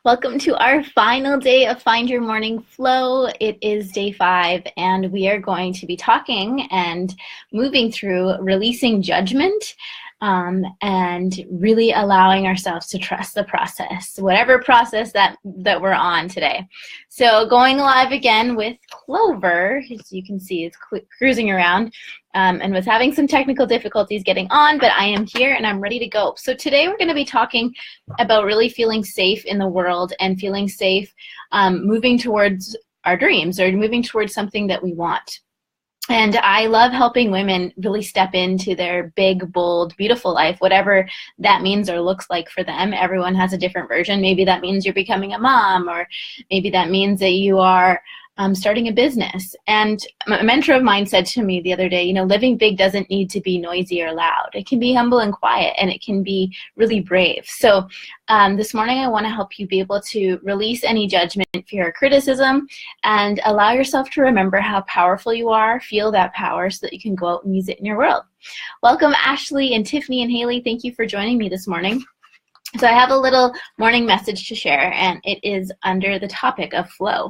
Welcome to our final day of Find Your Morning Flow. It is day 5, and we are going to be talking and moving through releasing judgment and really allowing ourselves to trust the process, whatever process that we're on today. So going live again with Clover, as you can see, is cruising around and was having some technical difficulties getting on, but I am here and I'm ready to go. So today we're going to be talking about really feeling safe in the world and feeling safe moving towards our dreams or moving towards something that we want. And I love helping women really step into their big, bold, beautiful life, whatever that means or looks like for them. Everyone has a different version. Maybe that means you're becoming a mom, or maybe that means that you are starting a business. And a mentor of mine said to me the other day, living big doesn't need to be noisy or loud. It can be humble and quiet, and it can be really brave. So this morning I want to help you be able to release any judgment, fear, or criticism, and allow yourself to remember how powerful you are, feel that power so that you can go out and use it in your world. Welcome, Ashley and Tiffany and Haley. Thank you for joining me this morning. So I have a little morning message to share, and it is under the topic of flow.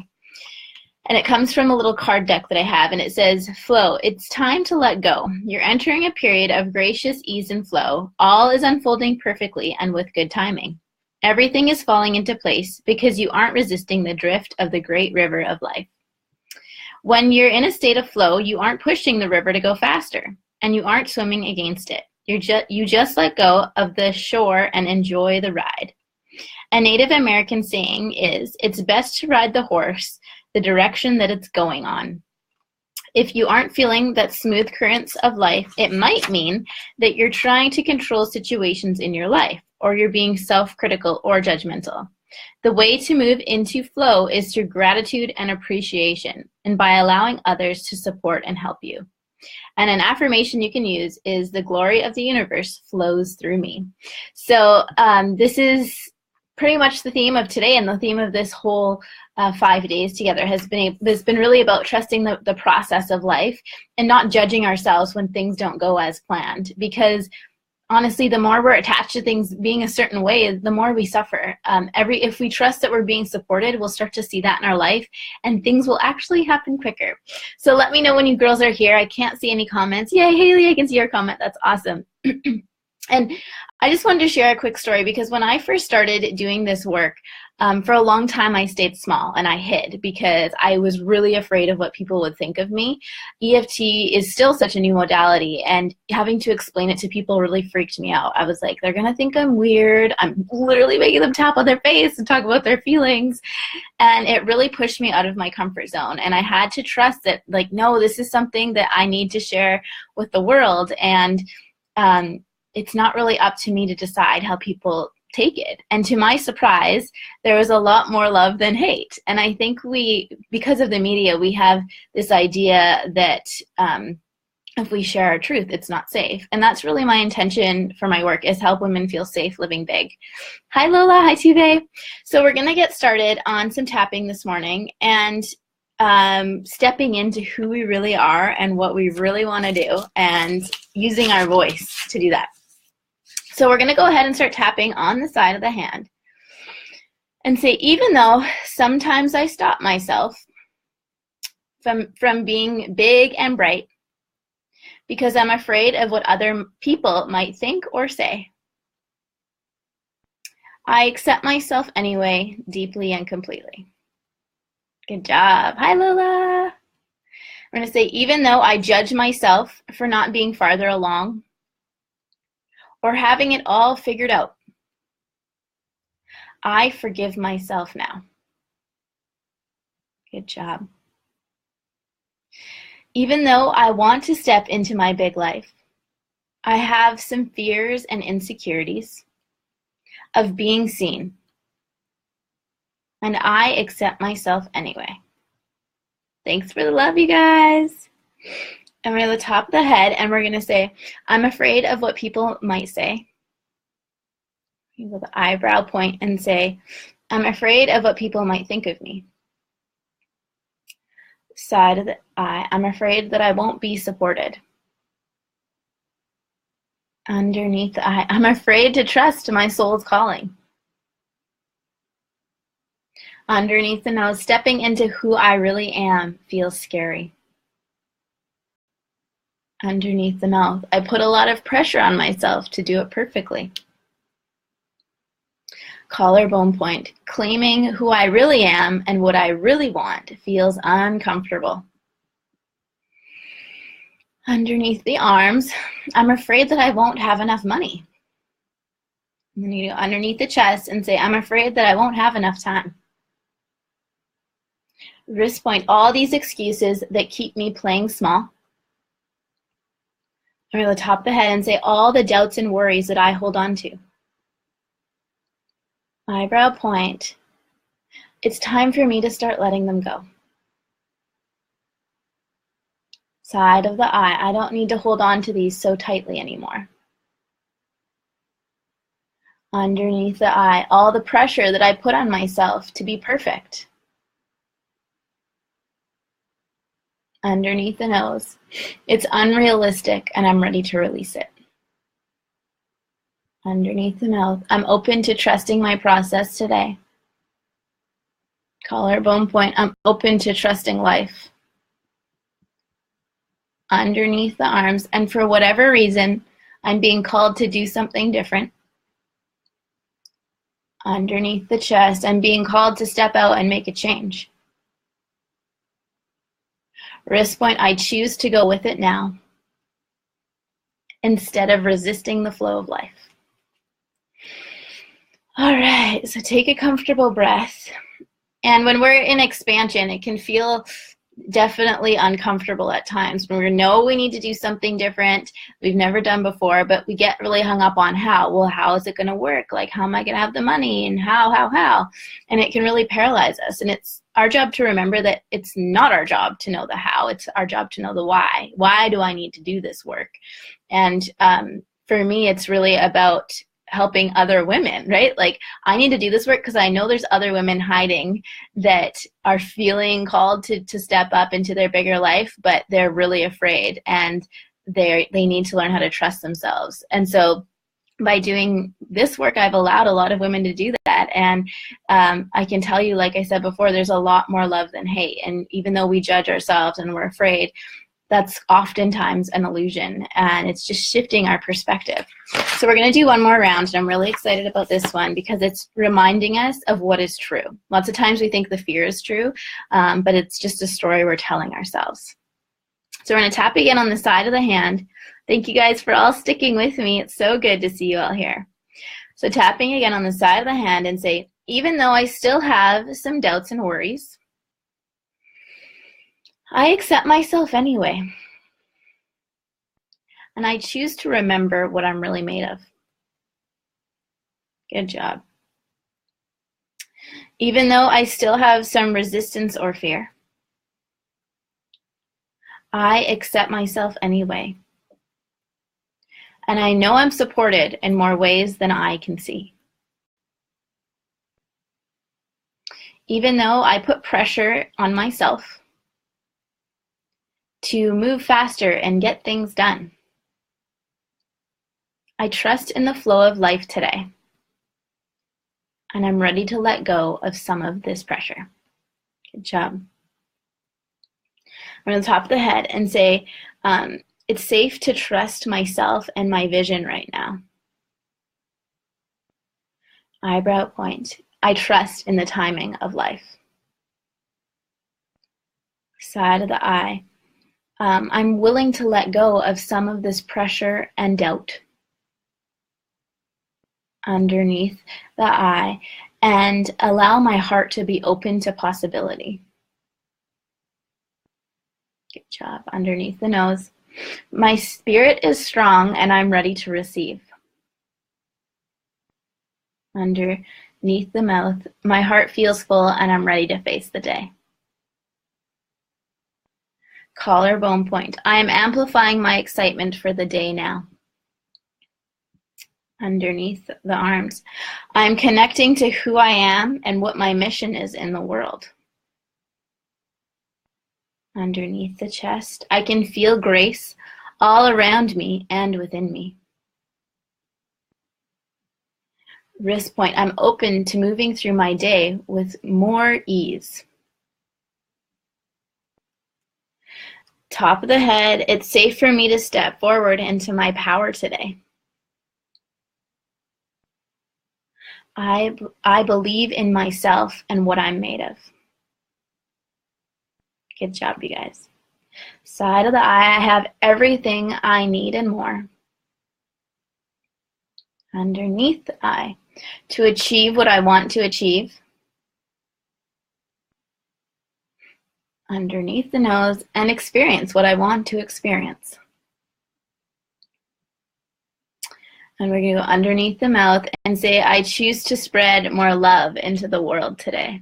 And it comes from a little card deck that I have, and it says, Flow, it's time to let go. You're entering a period of gracious ease and flow. All is unfolding perfectly and with good timing. Everything is falling into place because you aren't resisting the drift of the great river of life. When you're in a state of flow, you aren't pushing the river to go faster, and you aren't swimming against it. You just let go of the shore and enjoy the ride. A Native American saying is, it's best to ride the horse the direction that it's going on. If you aren't feeling that smooth currents of life, it might mean that you're trying to control situations in your life, or you're being self-critical or judgmental. The way to move into flow is through gratitude and appreciation, and by allowing others to support and help you. And an affirmation you can use is, the glory of the universe flows through me. So this is pretty much the theme of today, and the theme of this whole 5 days together has been really about trusting the process of life and not judging ourselves when things don't go as planned. Because honestly, the more we're attached to things being a certain way, the more we suffer. If we trust that we're being supported, we'll start to see that in our life, and things will actually happen quicker. So let me know when you girls are here. I can't see any comments. Yay, Haley, I can see your comment. That's awesome. And I just wanted to share a quick story, because when I first started doing this work, for a long time I stayed small and I hid because I was really afraid of what people would think of me. EFT is still such a new modality, and having to explain it to people really freaked me out. I was like, they're going to think I'm weird. I'm literally making them tap on their face and talk about their feelings. And it really pushed me out of my comfort zone. And I had to trust that, like, no, this is something that I need to share with the world. And it's not really up to me to decide how people take it. And to my surprise, there was a lot more love than hate. And I think because of the media, we have this idea that if we share our truth, it's not safe. And that's really my intention for my work, is help women feel safe living big. Hi, Lola. Hi, Tuve. So we're going to get started on some tapping this morning, and stepping into who we really are and what we really want to do, and using our voice to do that. So we're going to go ahead and start tapping on the side of the hand and say, even though sometimes I stop myself from being big and bright because I'm afraid of what other people might think or say, I accept myself anyway, deeply and completely. Good job. Hi, Lola. We're going to say, even though I judge myself for not being farther along or having it all figured out, I forgive myself now. Good job. Even though I want to step into my big life, I have some fears and insecurities of being seen, and I accept myself anyway. Thanks for the love, you guys. And we're at the top of the head, and we're going to say, I'm afraid of what people might say. You go the eyebrow point and say, I'm afraid of what people might think of me. Side of the eye, I'm afraid that I won't be supported. Underneath the eye, I'm afraid to trust my soul's calling. Underneath the nose, stepping into who I really am feels scary. Underneath the mouth, I put a lot of pressure on myself to do it perfectly. Collarbone point, claiming who I really am and what I really want feels uncomfortable. Underneath the arms, I'm afraid that I won't have enough money. And then you go underneath the chest and say, I'm afraid that I won't have enough time. Wrist point, all these excuses that keep me playing small. Or the top of the head and say all the doubts and worries that I hold on to. Eyebrow point, it's time for me to start letting them go. Side of the eye, I don't need to hold on to these so tightly anymore. Underneath the eye, all the pressure that I put on myself to be perfect. Underneath the nose, it's unrealistic and I'm ready to release it. Underneath the mouth, I'm open to trusting my process today. Collarbone point, I'm open to trusting life. Underneath the arms, and for whatever reason, I'm being called to do something different. Underneath the chest, I'm being called to step out and make a change. Wrist point, I choose to go with it now instead of resisting the flow of life. All right, so take a comfortable breath. And when we're in expansion, it can feel definitely uncomfortable at times when we know we need to do something different we've never done before, but we get really hung up on how. Well, how is it going to work? Like, how am I going to have the money? And how? And it can really paralyze us. And it's our job to remember that it's not our job to know the how. It's our job to know the why. Why do I need to do this work? And for me, it's really about helping other women, right? Like, I need to do this work because I know there's other women hiding that are feeling called to step up into their bigger life, but they're really afraid and they need to learn how to trust themselves. And so by doing this work, I've allowed a lot of women to do that. And I can tell you, like I said before, there's a lot more love than hate. And even though we judge ourselves and we're afraid, that's oftentimes an illusion, and it's just shifting our perspective. So we're going to do one more round, and I'm really excited about this one because it's reminding us of what is true. Lots of times we think the fear is true, but it's just a story we're telling ourselves. So we're going to tap again on the side of the hand. Thank you guys for all sticking with me. It's so good to see you all here. So tapping again on the side of the hand and say, even though I still have some doubts and worries, I accept myself anyway, and I choose to remember what I'm really made of. Good job. Even though I still have some resistance or fear, I accept myself anyway, and I know I'm supported in more ways than I can see. Even though I put pressure on myself to move faster and get things done, I trust in the flow of life today, and I'm ready to let go of some of this pressure. Good job. I'm on the top of the head and say, it's safe to trust myself and my vision right now. Eyebrow point, I trust in the timing of life. Side of the eye, I'm willing to let go of some of this pressure and doubt. Underneath the eye, and allow my heart to be open to possibility. Good job. Underneath the nose, my spirit is strong and I'm ready to receive. Underneath the mouth, my heart feels full and I'm ready to face the day. Collarbone point, I am amplifying my excitement for the day now. Underneath the arms, I'm connecting to who I am and what my mission is in the world. Underneath the chest, I can feel grace all around me and within me. Wrist point, I'm open to moving through my day with more ease. Top of the head, it's safe for me to step forward into my power today. I believe in myself and what I'm made of. Good job, you guys. Side of the eye, I have everything I need and more. Underneath the eye, to achieve what I want to achieve. Underneath the nose, and experience what I want to experience. And we're going to go underneath the mouth and say, I choose to spread more love into the world today.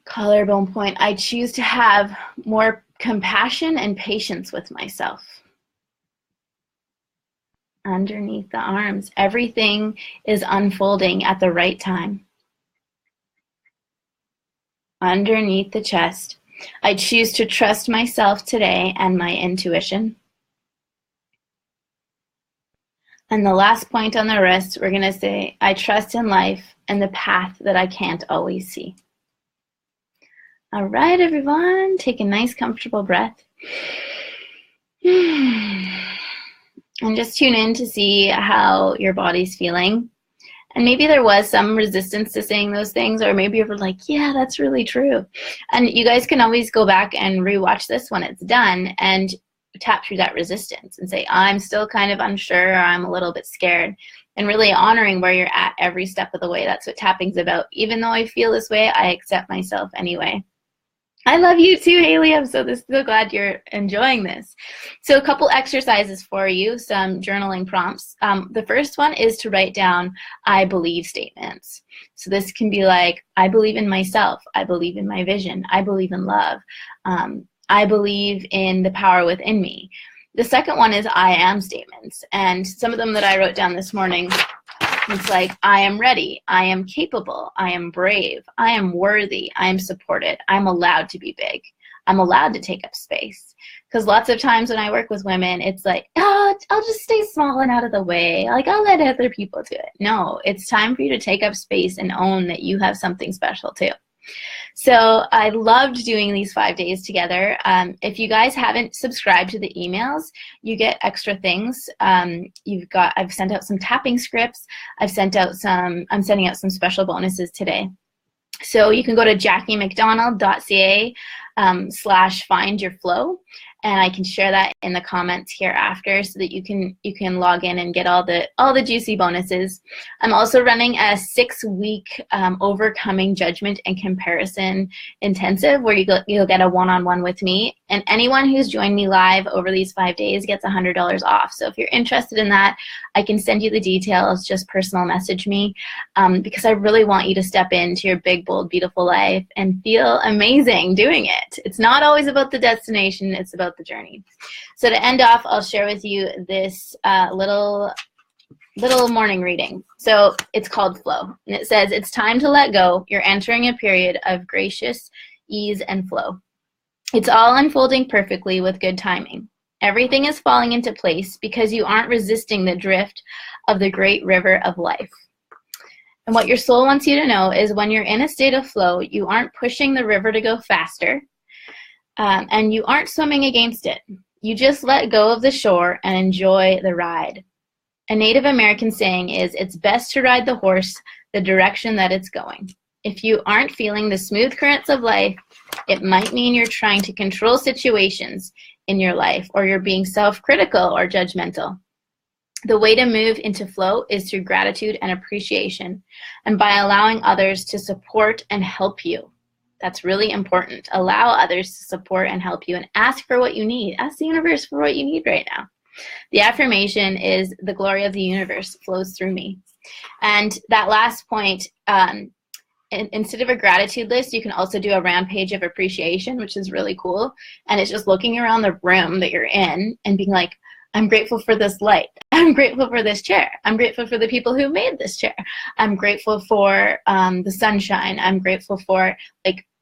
Collarbone point, I choose to have more compassion and patience with myself. Underneath the arms, everything is unfolding at the right time. Underneath the chest, I choose to trust myself today and my intuition. And the last point on the wrist, we're going to say, I trust in life and the path that I can't always see. All right, everyone, take a nice, comfortable breath. And just tune in to see how your body's feeling. And maybe there was some resistance to saying those things, or maybe you were like, yeah, that's really true. And you guys can always go back and rewatch this when it's done and tap through that resistance and say, I'm still kind of unsure, or I'm a little bit scared. And really honoring where you're at every step of the way. That's what tapping's about. Even though I feel this way, I accept myself anyway. I love you too, Haley. I'm so glad you're enjoying this. So a couple exercises for you, some journaling prompts. The first one is to write down I believe statements. So this can be like, I believe in myself. I believe in my vision. I believe in love. I believe in the power within me. The second one is I am statements. And some of them that I wrote down this morning, it's like, I am ready, I am capable, I am brave, I am worthy, I am supported, I'm allowed to be big, I'm allowed to take up space. Because lots of times when I work with women, it's like, oh, I'll just stay small and out of the way. Like, I'll let other people do it. No, it's time for you to take up space and own that you have something special too. So I loved doing these 5 days together. If you guys haven't subscribed to the emails, you get extra things. I've sent out some tapping scripts. I'm sending out some special bonuses today. So you can go to jackiemcdonald.ca/findyourflow. And I can share that in the comments here after so that you can log in and get all the juicy bonuses. I'm also running a 6-week overcoming judgment and comparison intensive where you'll get a one-on-one with me. And anyone who's joined me live over these 5 days gets $100 off. So if you're interested in that, I can send you the details. Just personal message me because I really want you to step into your big, bold, beautiful life and feel amazing doing it. It's not always about the destination. It's about the journey. So to end off, I'll share with you this little morning reading. So it's called Flow. And it says, it's time to let go. You're entering a period of gracious ease and flow. It's all unfolding perfectly with good timing. Everything is falling into place because you aren't resisting the drift of the great river of life. And what your soul wants you to know is when you're in a state of flow, you aren't pushing the river to go faster, and you aren't swimming against it. You just let go of the shore and enjoy the ride. A Native American saying is, it's best to ride the horse the direction that it's going. If you aren't feeling the smooth currents of life, it might mean you're trying to control situations in your life, or you're being self-critical or judgmental. The way to move into flow is through gratitude and appreciation, and by allowing others to support and help you. That's really important. Allow others to support and help you, and ask for what you need. Ask the universe for what you need right now. The affirmation is, the glory of the universe flows through me. And that last point, instead of a gratitude list, you can also do a rampage of appreciation, which is really cool. And it's just looking around the room that you're in and being like, I'm grateful for this light. I'm grateful for this chair. I'm grateful for the people who made this chair. I'm grateful for the sunshine. I'm grateful for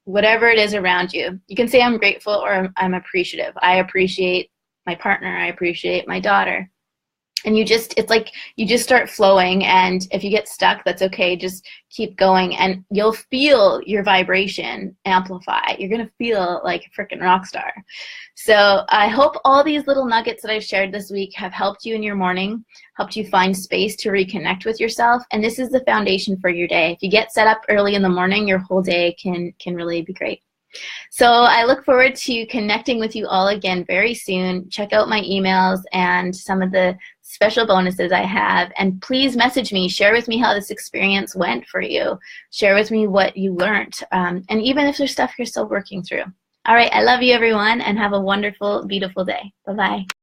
whatever it is around you. You can say I'm grateful or I'm appreciative. I appreciate my partner. I appreciate my daughter. And it's like you just start flowing, and if you get stuck, that's okay. Just keep going, and you'll feel your vibration amplify. You're gonna feel like a freaking rock star. So I hope all these little nuggets that I've shared this week have helped you in your morning, helped you find space to reconnect with yourself, and this is the foundation for your day. If you get set up early in the morning, your whole day can really be great. So I look forward to connecting with you all again very soon. Check out my emails and some of the special bonuses I have. And please message me. Share with me how this experience went for you. Share with me what you learned. And even if there's stuff you're still working through. All right. I love you, everyone, and have a wonderful, beautiful day. Bye-bye.